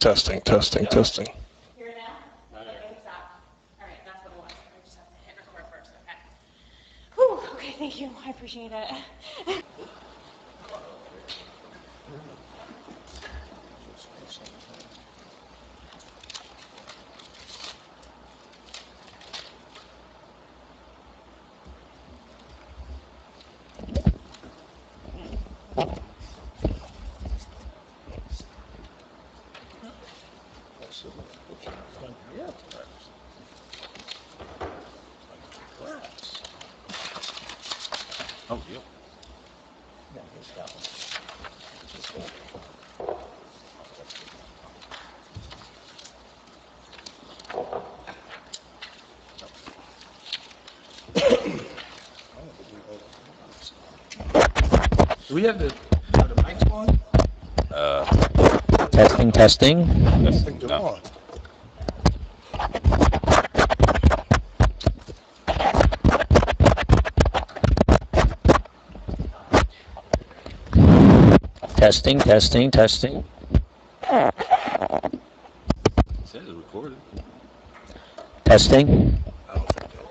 Testing, testing, testing. Hear it now? Okay, stop. All right, that's what it was. I just have to hit record first. Okay. Whew, okay, thank you. I appreciate it. Oh, yep. Do we have the mics on? Testing, testing. I think they're No. on. Testing, testing, testing. It says it's recorded. Testing. I don't think they're on.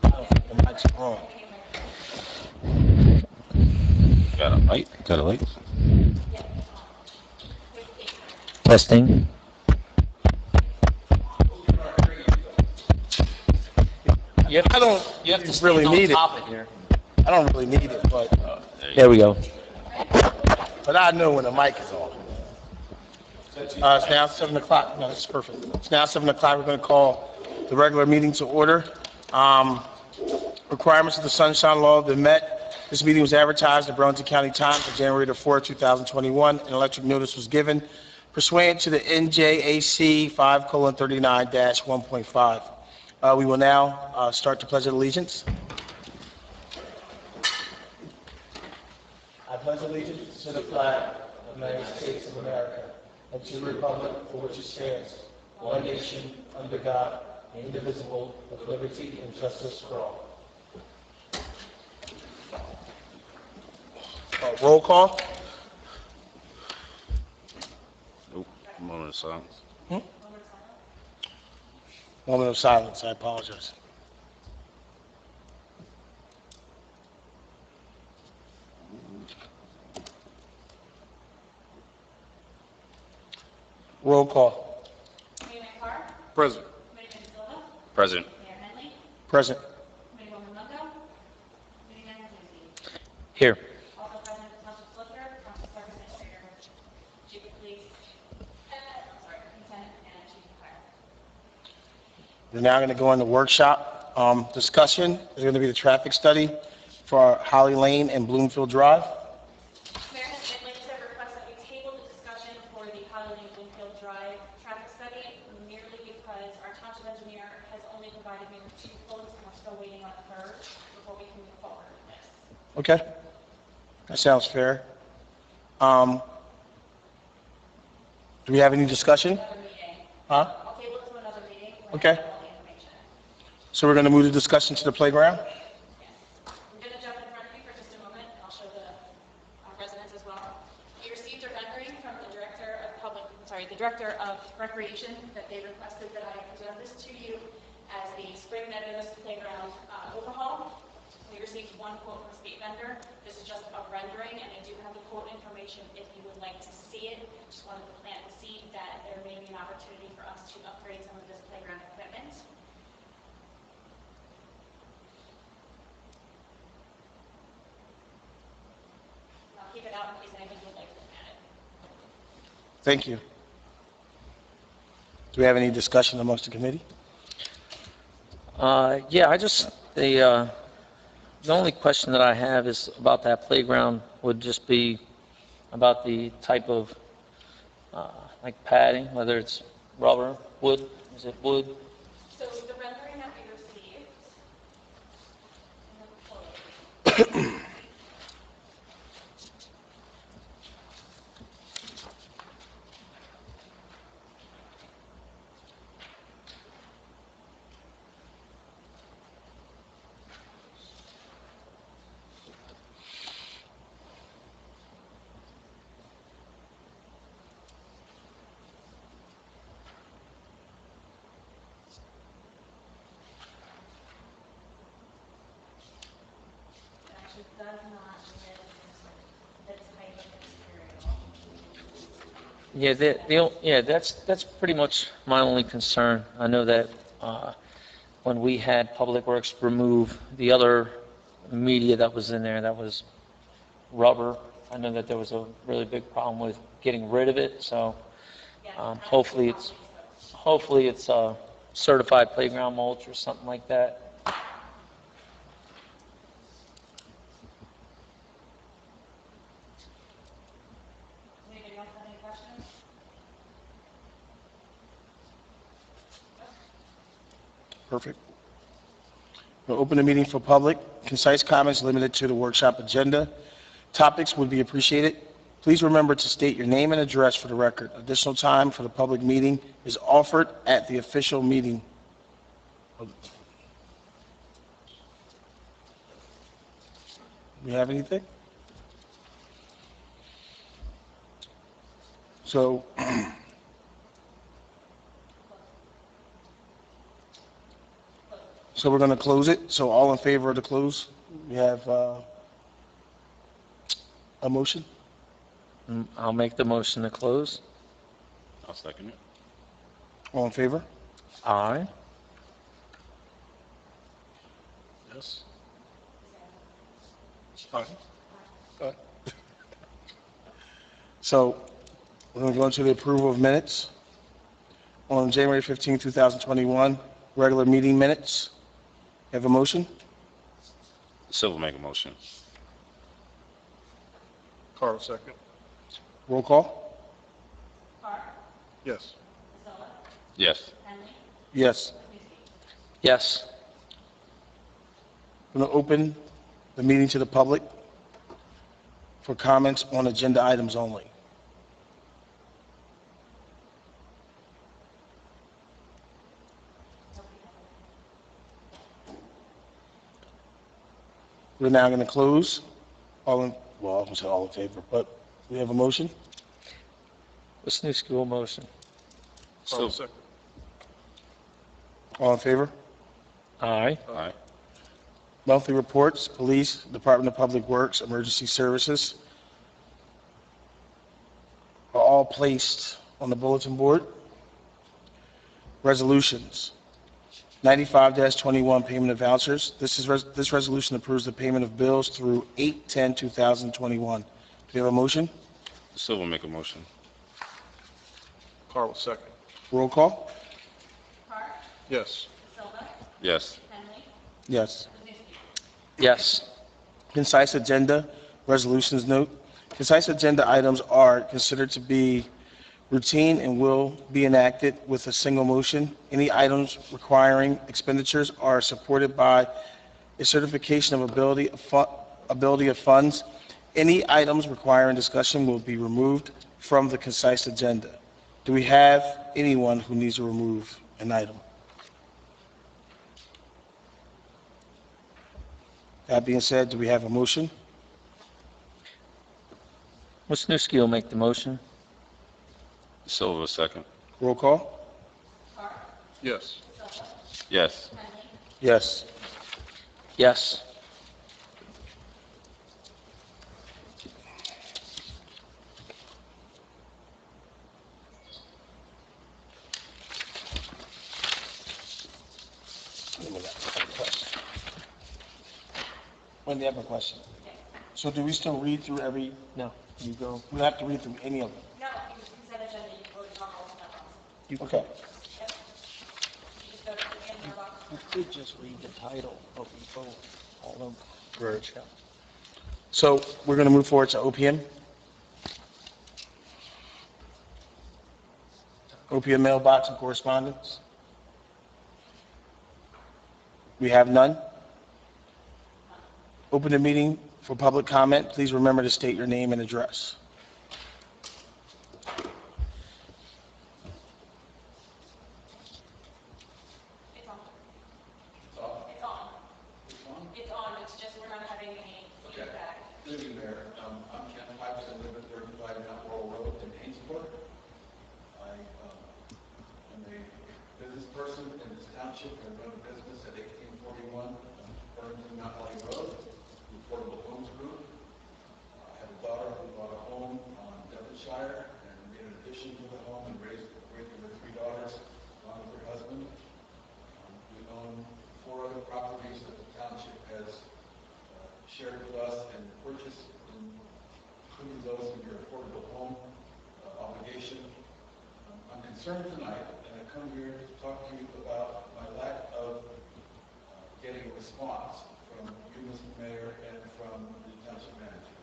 I don't think the mics are on. Got a light? Got a light? Testing. Yeah, I don't You have to really need it. top here. I don't really need it, but There we go. I know when the mic is on. It's now 7 o'clock. No, it's perfect. It's now 7 o'clock. We're going to call the regular meeting to order. Requirements of the Sunshine Law have been met. This meeting was advertised in the Burlington County Times on January the 4th, 2021. An electric notice was given pursuant to the NJAC 5:39-1.5. We will now start the Pledge of Allegiance. I pledge allegiance to the flag of the United States of America and to the republic for which it stands, one nation, under God, indivisible, with liberty and justice for all. Roll call. Nope. Moment of silence. Moment of silence. I apologize. Roll call. Committeeman Carr? Present. Committeeman Silva? Present. Mayor Henley? Present. Committeewoman Mungo? Committeeman Lindsay? Here. Also present, Council Flicker, Council Clerk Administrator, Chief of Police, Lieutenant, and Chief of Fire. We're now going to go into workshop discussion. There's going to be the traffic study for Holly Lane and Bloomfield Drive. Mayor, I'd like to request that we table the discussion for the Holly Lane Bloomfield Drive traffic study merely because our township engineer has only provided me with 2 quotes and we're still waiting on a third before we can move forward with this. Okay, that sounds fair. Do we have any discussion? Another meeting. Huh? I'll table it to another meeting. when I Okay. have all the information. So we're going to move the discussion to the playground? I'm going to jump in front of you for just a moment, and I'll show the residents as well. We received a rendering from the Director of Recreation that they requested that I present this to you as the Spring Meadows Playground overhaul. We received 1 quote from a state vendor. This is just a rendering, and I do have the quote information if you would like to see it. Just wanted to plant the seed that there may be an opportunity for us to upgrade some of this playground equipment. I'll keep it out in case anybody would like to look at it. Thank you. Do we have any discussion amongst the committee? Yeah, the only question that I have is about that playground would just be about the type of, like padding, whether it's rubber, wood, is it wood? So the rendering that we received, and the quote, does not limit the type of material. Yeah, that's pretty much my only concern. I know that when we had Public Works remove the other media that was in there, that was rubber, I know that there was a really big problem with getting rid of it, so hopefully it's certified playground mulch or something like that. Anybody else have any questions? Perfect. We'll open the meeting for public. Concise comments limited to the workshop agenda. Topics would be appreciated. Please remember to state your name and address for the record. Additional time for the public meeting is offered at the official meeting. We have anything? So, we're going to close it. So all in favor of the close? We have a motion? I'll make the motion to close. I'll second it. All in favor? Aye. Yes. Aye. Aye. So we're going to go into the approval of minutes on January 15, 2021, regular meeting minutes. Have a motion? Silver make a motion. Carl, second. Roll call? Carr, Yes. Priscilla, Yes. Henley, Yes. Wisniewski. Yes. I'm going to open the meeting to the public for comments on agenda items only. We're now going to close. I almost said all in favor, but we have a motion? Wisniewski will motion. Carl, Silver. second. All in favor? Aye. Aye. Monthly reports, Police, Department of Public Works, Emergency Services are all placed on the bulletin board. Resolutions, 95-21 payment of vouchers. This resolution approves the payment of bills through 8/10/2021. Do we have a motion? Silver make a motion. Carl, second. Roll call? Carr, Yes. Priscilla, Yes. Henley, Yes. Wisniewski. Yes. Concise agenda, resolutions note. Concise agenda items are considered to be routine and will be enacted with a single motion. Any items requiring expenditures are supported by a certification of ability of funds. Any items requiring discussion will be removed from the concise agenda. Do we have anyone who needs to remove an item? That being said, do we have a motion? Wisniewski will make the motion. Silver second. Roll call? Carr, Yes. Priscilla, Yes. Henley, Yes. Yes. Wendy, I have a question. So do we still read through every, No, you go. we don't have to read through any of them? no, you consent agenda, you voted on all of them. Okay. Yep. You just go to the end of your box. You could just read the title of the vote, all of them. Right. So we're going to move forward to OPM. OPM mailbox and correspondence. We have none. Open the meeting for public comment. Please remember to state your name and address. It's on. It's on. It's on, it's just we're not having any feedback. Good evening, Mayor. I'm Ken Pipes. I live at 35 Mount Laurel Road in Hainsport. I am a business person in this township. I run a business at 1841 Burlington Mount Valley Road, affordable homes Shire and made an addition to the home and raised their 3 daughters along with her husband. We own 4 other properties that the township has shared with us and purchased, including those in your affordable home obligation. I'm concerned tonight, and I come here to talk to you about my lack of getting a response from you, Mr. Mayor, and from the township manager.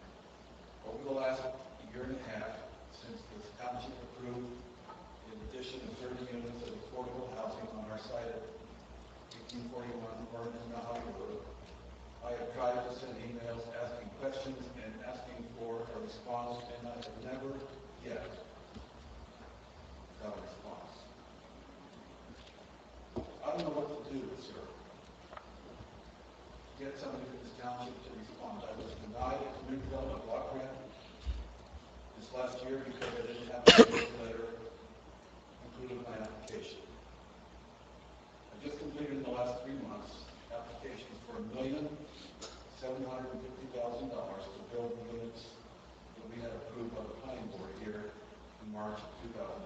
Over the last year and a half, since the township approved an addition of 30 units of affordable housing on our site at 1841 Vernon Nahui Road, I have tried to send emails asking questions and asking for a response, and I have never yet got a response. I don't know what to do, sir, to get somebody from this township to respond. I was denied a community development block grant this last year because I didn't have a letter included in my application. I just completed in the last 3 months applications for $1,750,000 to build the units that we had approved by the planning board here in March of 2020.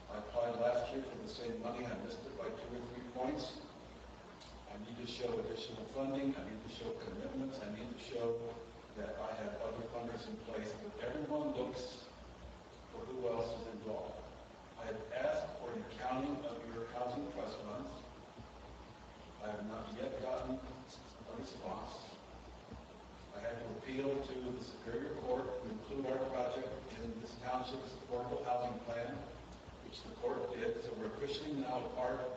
I applied last year for the same money. I missed it by 2 or 3 points. I need to show additional funding. I need to show commitments. I need to show that I have other funders in place, but everyone looks for who else is involved. I have asked for an accounting of your housing trust funds. I have not yet gotten a response. I had to appeal to the Superior Court to include our project in this township's affordable housing plan, which the court did. So we're officially now a part of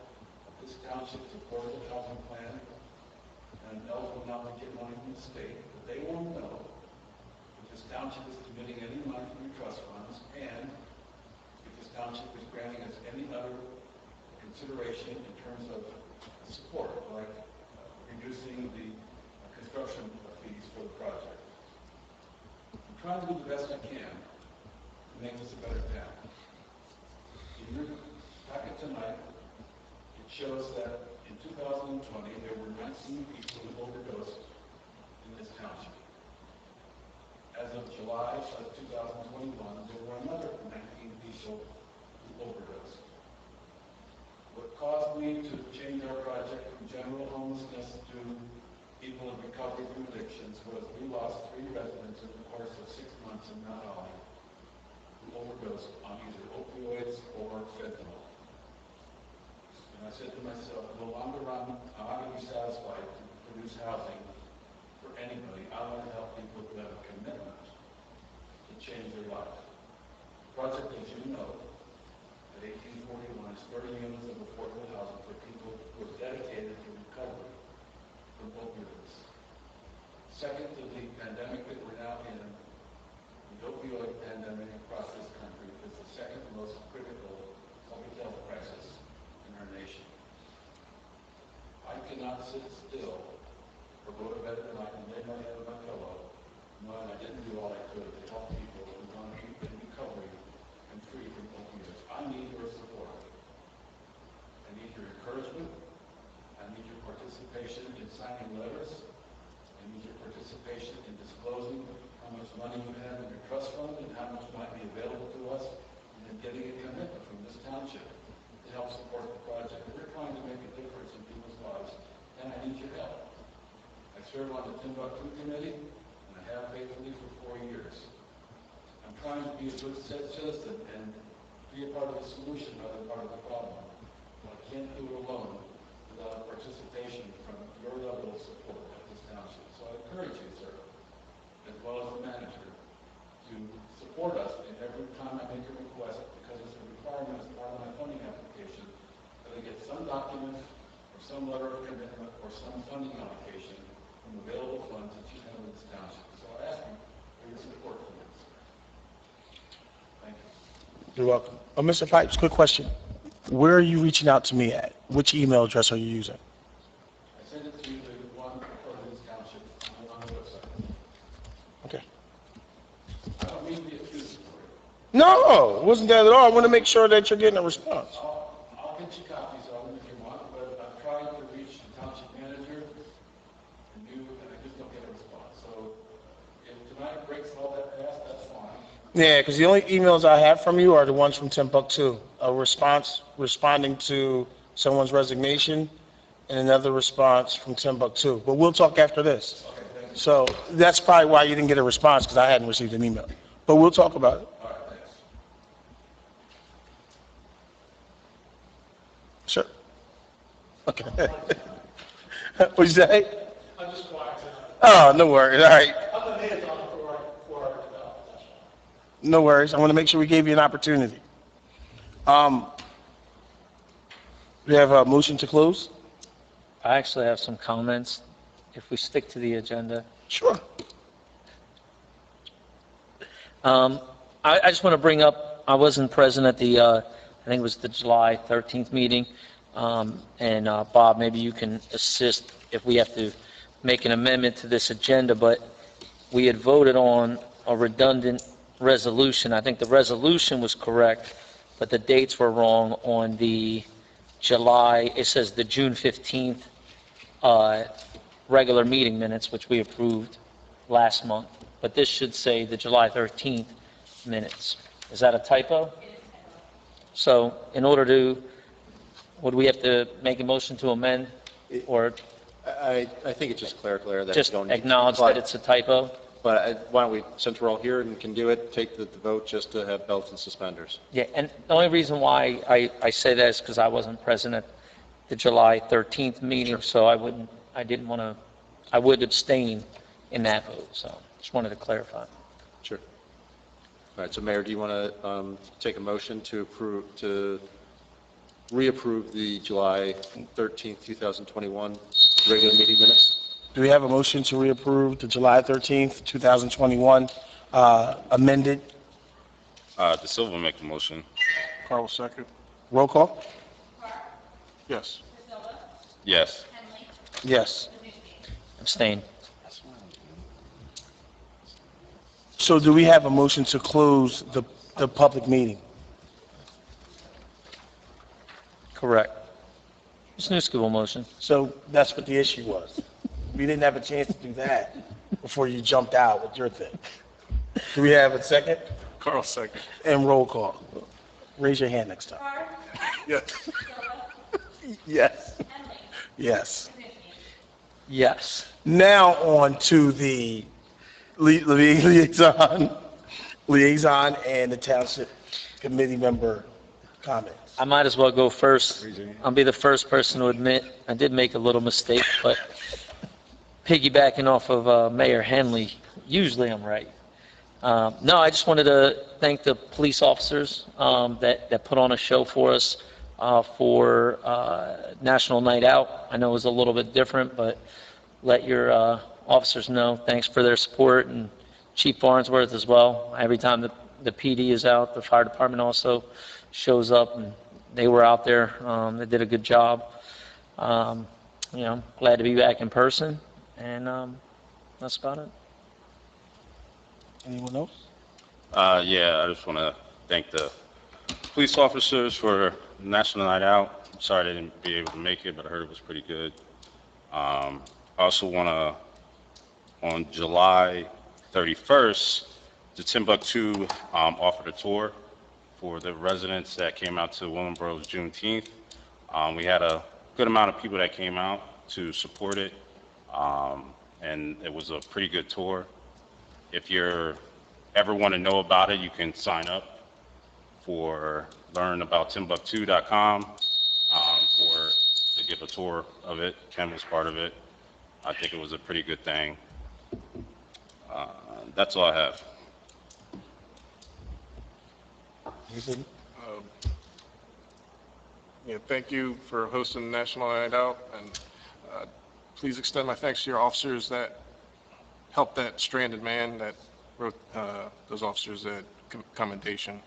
this township's affordable housing plan, and eligible now to get money from the state. But they won't know if this township is committing any money from your trust funds, and if this township is granting us any other consideration in terms of support, like reducing the construction fees for the project. I'm trying to do the best I can to make this a better town. In your packet tonight, it shows that in 2020, there were 19 people who overdosed in this township. As of July of 2021, there were another 19 people who overdosed. What caused me to change our project from general homelessness to people in recovery from addictions was we lost 3 residents in the course of 6 months in Mount Holly who overdosed on either opioids or fentanyl. And I said to myself, no longer I'm not going to be satisfied to produce housing for anybody. I want to help people who have a commitment to change their life. The project, as you know, at 1841 is 30 units of affordable housing for people who are dedicated to recovery from opioids. Second to the pandemic that we're now in, the opioid pandemic across this country is the second most critical public health crisis in our nation. I cannot sit still or go to bed at night and lay my head on my pillow knowing I didn't do all I could to help people who want to keep in recovery and free from opioids. I need your support. I need your encouragement. I need your participation in signing letters. I need your participation in disclosing how much money you have in your trust fund and how much might be available to us, and then getting a commitment from this township to help support the project. We're trying to make a difference in people's lives, and I need your help. I serve on the Timbuktu Committee, and I have faithfully for 4 years. I'm trying to be a good citizen and be a part of the solution rather than part of the problem. But I can't do it alone without participation from your level of support at this township. So I encourage you, sir, as well as the manager, to support us in every time I make a request, because it's a requirement as part of my funding application that I get some document or some letter of commitment or some funding allocation from available funds that you have in this township. So I ask you for your support for this. Thank you. You're welcome. Mr. Pipes, quick question. Where are you reaching out to me at? Which email address are you using? I send it to you, the one for this township on the website. Okay. I don't mean to be accusatory. No, it wasn't that at all. I want to make sure that you're getting a response. I'll get you copies of them if you want, but I've tried to reach the township manager and I just don't get a response. So if tonight breaks all that fast, that's Yeah, because the only emails I have from you are the ones from Timbuktu, a response responding to someone's resignation and another response from Timbuktu. But we'll talk after this. So that's probably why you didn't get a response, because I hadn't received an email. But we'll talk about it. Sure. Okay. What'd you say? I'm just quiet tonight. Oh, no worries. All right. No worries. I want to make sure we gave you an opportunity. We have a motion to close? I actually have some comments, if we stick to the agenda. Sure. I just want to bring up, I wasn't present at the, I think it was the July 13th meeting. And Bob, maybe you can assist if we have to make an amendment to this agenda, but we had voted on a redundant resolution. I think the resolution was correct, but the dates were wrong on the July, it says the June 15th regular meeting minutes, which we approved last month. But this should say the July 13th minutes. Is that a typo? So in order to, would we have to make a motion to amend, or I think it's just clear that. just you don't need to- acknowledge that it's a typo? But why don't we, since we're all here and can do it, take the vote just to have belts and suspenders. Yeah, and the only reason why I say that is because I wasn't present at the July 13th meeting, so I would abstain in that vote, so just wanted to clarify. Sure. All right, so Mayor, do you want to take a motion to approve, to reapprove the July 13th, 2021 regular meeting minutes? Do we have a motion to reapprove the July 13th, 2021 amended? De Silva make a motion. Carl, second. Roll call? Yes. Yes. Yes. Abstain. So do we have a motion to close the public meeting? Correct. Snooskable motion. So that's what the issue was. We didn't have a chance to do that before you jumped out with your thing. Do we have a second? Carl, second. And roll call. Raise your hand next time. Carr, Yes. Silva, Yes. Henley, Yes. Knutson. Yes. Now on to the liaison and the township committee member comments. I might as well go first. I'll be the first person to admit I did make a little mistake, but piggybacking off of Mayor Henley, usually I'm right. No, I just wanted to thank the police officers that put on a show for us for National Night Out. I know it was a little bit different, but let your officers know. Thanks for their support, and Chief Farnsworth as well. Every time the PD is out, the fire department also shows up, and they were out there. They did a good job. Glad to be back in person, and that's about it. Anyone else? Yeah, I just want to thank the police officers for National Night Out. I'm sorry they didn't be able to make it, but I heard it was pretty good. I also want to, on July 31st, the Timbuktu offered a tour for the residents that came out to Willingboro's Juneteenth. We had a good amount of people that came out to support it, and it was a pretty good tour. If you ever want to know about it, you can sign up for learnabouttimbuktu.com to give a tour of it. Ken was part of it. I think it was a pretty good thing. That's all I have. Anything? Yeah, thank you for hosting National Night Out, and please extend my thanks to your officers that helped that stranded man that wrote those officers that commendation,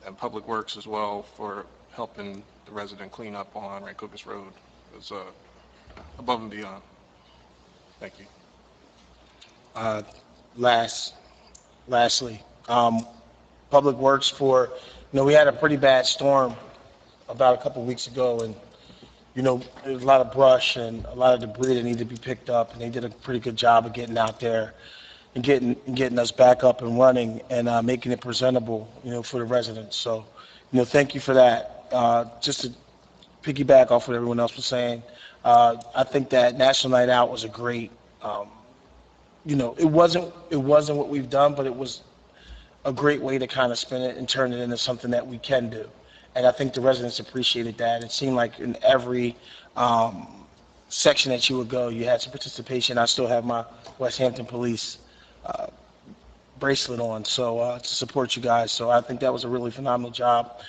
and Public Works as well for helping the resident clean up on Rancocas Road. It was above and beyond. Thank you. Lastly, Public Works we had a pretty bad storm about a couple weeks ago, and, there was a lot of brush and a lot of debris that needed to be picked up, and they did a pretty good job of getting out there and getting us back up and running and making it presentable, for the residents. So, thank you for that. Just to piggyback off what everyone else was saying, I think that National Night Out was a great, it wasn't what we've done, but it was a great way to kind of spin it and turn it into something that we can do. And I think the residents appreciated that. It seemed like in every section that you would go, you had some participation. I still have my West Hampton Police bracelet on, so to support you guys. So I think that was a really phenomenal job.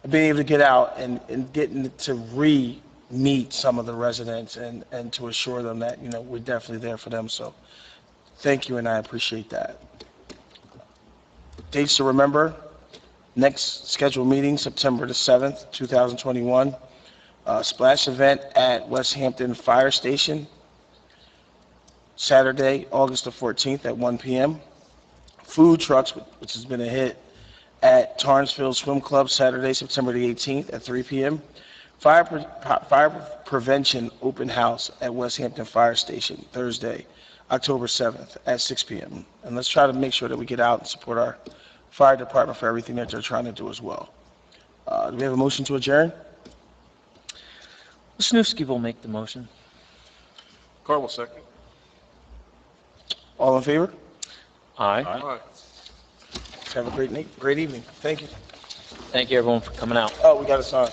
Being able to get out and getting to re-meet some of the residents and to assure them that, we're definitely there for them. So thank you, and I appreciate that. Dates to remember: next scheduled meeting, September the 7th, 2021. Splash event at West Hampton Fire Station, Saturday, August the 14th at 1 p.m. Food trucks, which has been a hit, at Tarnsfield Swim Club, Saturday, September the 18th at 3 p.m. Fire prevention open house at West Hampton Fire Station, Thursday, October 7th at 6 p.m. And let's try to make sure that we get out and support our fire department for everything that they're trying to do as well. Do we have a motion to adjourn? Wisniewski will make the motion. Carl will second. All in favor? Aye. Aye. Have a great evening. Thank you. Thank you, everyone, for coming out. Oh, we got a sign.